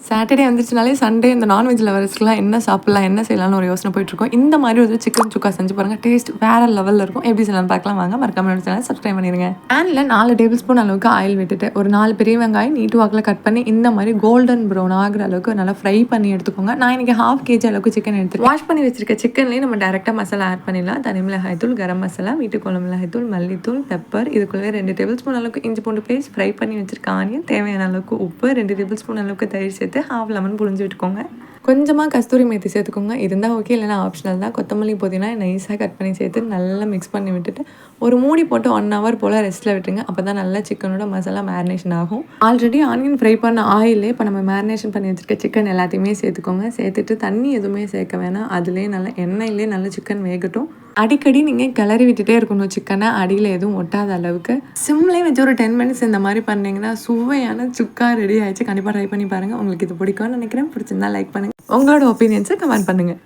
Saturday வந்துருச்சுனாலே Sunday இந்த non veg லவர்ஸ்க்குலாம் என்ன சாப்பிடலாம், என்ன செய்யலாம்னு ஒரு யோசனை போயிட்டுருக்கோம். இந்த மாதிரி ஒரு சிக்கன் சுக்கா செஞ்சு பாருங்கள். டேஸ்ட் வேறு லெவலில் இருக்கும். எப்படி செய்யலாம்னு பார்க்கலாம் வாங்க. மறக்காம என்னோட சேனல் சப்ஸ்கிரைப் பண்ணிடுங்க. பேனில் 4 டேபிள் ஸ்பூன் அளவுக்கு ஆயில் விட்டுட்டு ஒரு 4 பெரிய வெங்காயம் நீட்டு வாக்கில் கட் பண்ணி இந்த மாதிரி கோல்டன் ப்ரௌன் ஆகிற அளவுக்கு நல்லா ஃப்ரை பண்ணி எடுத்துக்கோங்க. நான் இன்றைக்கி 1/2 kg அளவுக்கு சிக்கன் எடுத்து வாஷ் பண்ணி வச்சிருக்க சிக்கன்லேயே நம்ம டேரெக்டாக மசாலா ஆட் பண்ணிடலாம். தனி மிளகாய் தூள், கரம் மசாலா, வீட்டு குழம்பு மிளகாய் தூள், மல்லித்தூள், பெப்பர், இதுக்குள்ளே 2 டேபிள் ஸ்பூன் அளவுக்கு இஞ்சி பூண்டு பேஸ்ட், ஃப்ரை பண்ணி வச்சிருக்க ஆனியன், தேவையான அளவுக்கு உப்பு, 2 டேபிள் ஸ்பூன் அளவுக்கு தயிர் சேர்த்து 1/2 லெமன் புழிஞ்சு விட்டுக்கோங்க. கொஞ்சமாக கஸ்தூரி மேத்தி சேர்த்துக்கோங்க. இருந்தால் ஓகே, இல்லைனா ஆப்ஷனல் தான். கொத்தமல்லி புதினா நைஸாக கட் பண்ணி சேர்த்து நல்லா மிக்ஸ் பண்ணி விட்டுட்டு ஒரு மூடி போட்டு 1 hour போல் ரெஸ்ட்டில் விட்டுருங்க. அப்போ தான் நல்லா சிக்கனோட மசாலா மேரினேஷன் ஆகும். ஆல்ரெடி ஆனியன் ஃப்ரை பண்ண ஆயிலே இப்போ நம்ம மேரினேஷன் பண்ணி வச்சுருக்க சிக்கன் எல்லாத்தையுமே சேர்த்துக்கோங்க. சேர்த்துட்டு தண்ணி எதுவுமே சேர்க்க வேணாம். அதுலேயே நல்லா எண்ணெயிலே நல்லா சிக்கன் வேகட்டும். அடிக்கடி நீங்கள் கிளறி விட்டுட்டே இருக்கணும் சிக்கனை, அடியில் எதுவும் ஒட்டாத அளவுக்கு. சிம்லேயே வச்சு ஒரு 10 minutes இந்த மாதிரி பண்ணிங்கன்னா சுவையான சுக்கா ரெடி ஆயிடுச்சு. கண்டிப்பாக ட்ரை பண்ணி பாருங்கள். உங்களுக்கு இது பிடிக்கும்னு நினைக்கிறேன். பிடிச்சிருந்தா லைக் பண்ணுங்கள். உங்களோட ஒப்பீனியன்ஸை கமெண்ட் பண்ணுங்கள்.